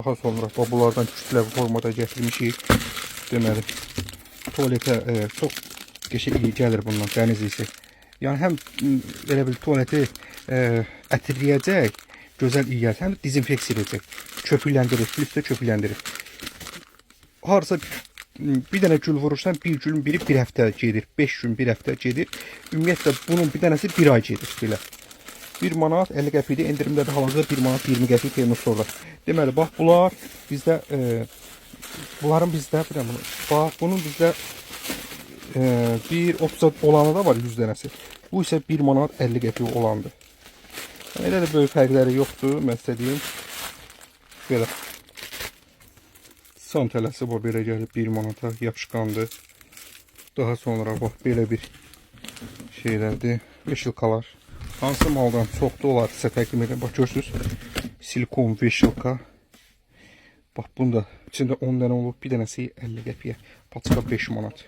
Daha sonra bunlardan kütləvi formada gətirmişik. Deməli, tualetə çox qəşəng iyi gəlir bundan, dəniz isi. Yəni həm elə bil tualeti ətirləyəcək, gözəl iyi gəlir, həm də dezinfeksiya edəcək. Köpükləndirir, plus da köpükləndirir. Harasa bir dənə gül vurursan, bir gülün biri bir həftə gedir, 5 gün bir həftə gedir. Ümumiyyətlə bunun bir dənəsi bir ay gedir belə. 1 manat 50 qəpikdir, endirimdə də hal-hazırda 1 manat 20 qəpik temmuz sonra. Deməli, bax bunlar bizdə bunların bizdə bax bunun bizdə 1.30 olanı da var 100 dənəsi. Bu isə 1 manat 50 qəpik olandır. Yəni elə də böyük fərqləri yoxdur, mən sizə deyim. Belə. Santələsi bu belə gəlir 1 manata yapışqandır. Daha sonra bax belə bir şeylərdir, veşilkalar. Hansı maldan çoxdur olar sizə təqdim edirəm. Bax görürsünüz, silikon veşilka. Bax bunda içində 10 dənə olub, bir dənəsi 50 qəpiyə. Paçka 5 manat.